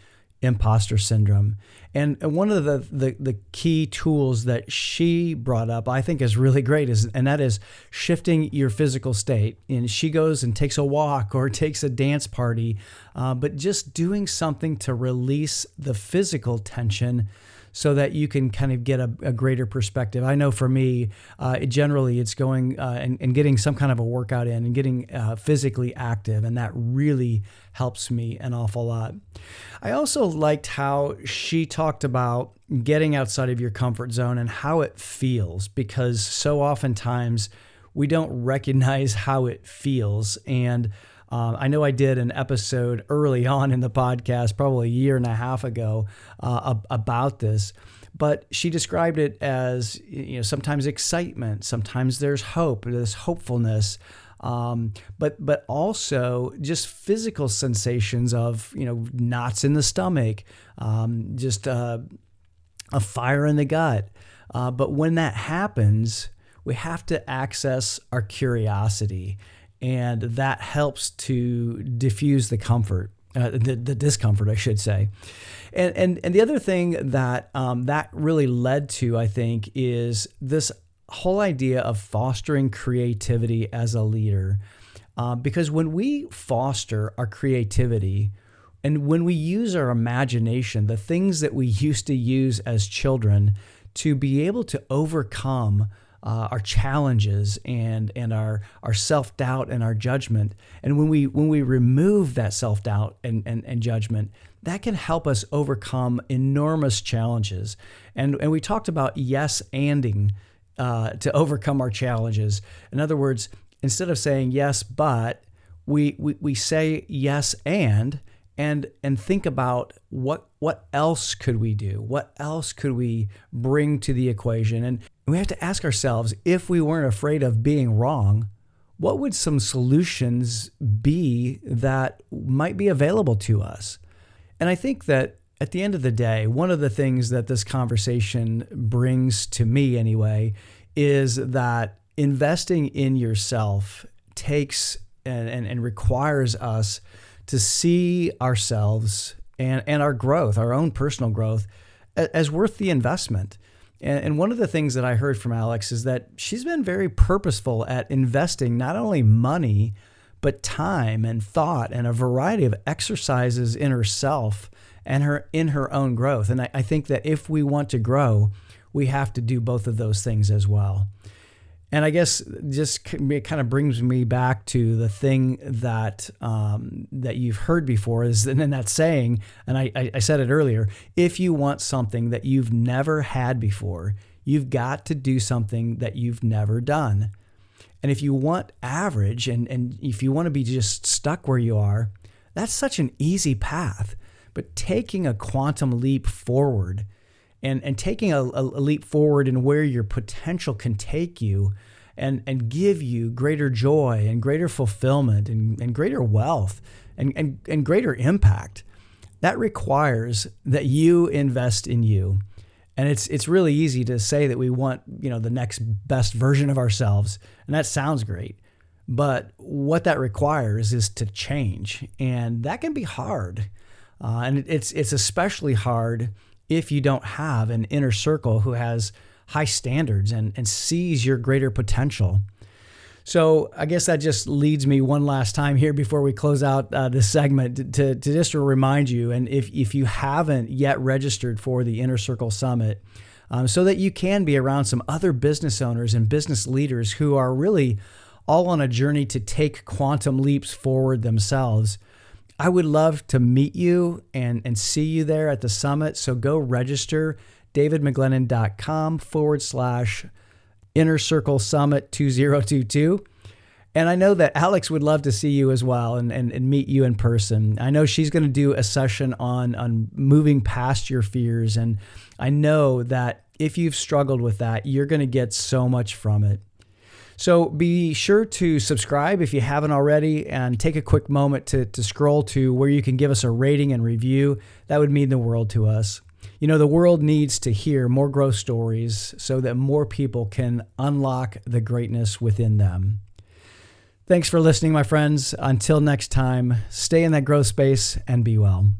imposter syndrome. And one of the key tools that she brought up, I think is really great, and that is shifting your physical state. And she goes and takes a walk or takes a dance party, but just doing something to release the physical tension so that you can kind of get a greater perspective. I know for me, generally it's going and getting some kind of a workout in and getting physically active, and that really helps me an awful lot. I also liked how she talked about getting outside of your comfort zone and how it feels, because so oftentimes we don't recognize how it feels. And I know I did an episode early on in the podcast, probably a year and a half ago, about this. But she described it as, sometimes excitement, sometimes there's hope, there's hopefulness, but also just physical sensations of, knots in the stomach, just a fire in the gut. But when that happens, we have to access our curiosity, and that helps to diffuse the discomfort, I should say. And the other thing that that really led to, I think, is this whole idea of fostering creativity as a leader. Because when we foster our creativity and when we use our imagination, the things that we used to use as children to be able to overcome our challenges and our self-doubt and our judgment. And when we remove that self-doubt and judgment, that can help us overcome enormous challenges. And we talked about yes-anding to overcome our challenges. In other words, instead of saying yes, but we say yes and think about what else could we do? What else could we bring to the equation? And we have to ask ourselves, if we weren't afraid of being wrong, what would some solutions be that might be available to us? And I think that at the end of the day, one of the things that this conversation brings to me anyway, is that investing in yourself takes and requires us to see ourselves and our growth, our own personal growth, as worth the investment. And one of the things that I heard from Alex is that she's been very purposeful at investing not only money, but time and thought and a variety of exercises in herself and in her own growth. And I think that if we want to grow, we have to do both of those things as well. And I guess just it kind of brings me back to the thing that that you've heard before is, and then that saying, and I said it earlier, if you want something that you've never had before, you've got to do something that you've never done. And if you want average and if you want to be just stuck where you are, that's such an easy path. But taking a quantum leap forward and taking a leap forward in where your potential can take you and give you greater joy and greater fulfillment and greater wealth and greater impact, that requires that you invest in you. And it's really easy to say that we want, the next best version of ourselves, and that sounds great. But what that requires is to change, and that can be hard. And it's especially hard if you don't have an inner circle who has high standards and sees your greater potential. So I guess that just leads me one last time here before we close out this segment to just remind you, and if you haven't yet registered for the Inner Circle Summit, so that you can be around some other business owners and business leaders who are really all on a journey to take quantum leaps forward themselves, I would love to meet you and see you there at the summit. So go register, davidmcglennon.com/Inner Circle Summit 2022. And I know that Alex would love to see you as well and meet you in person. I know she's going to do a session on moving past your fears. And I know that if you've struggled with that, you're going to get so much from it. So be sure to subscribe if you haven't already, and take a quick moment to scroll to where you can give us a rating and review. That would mean the world to us. The world needs to hear more growth stories so that more people can unlock the greatness within them. Thanks for listening, my friends. Until next time, stay in that growth space and be well.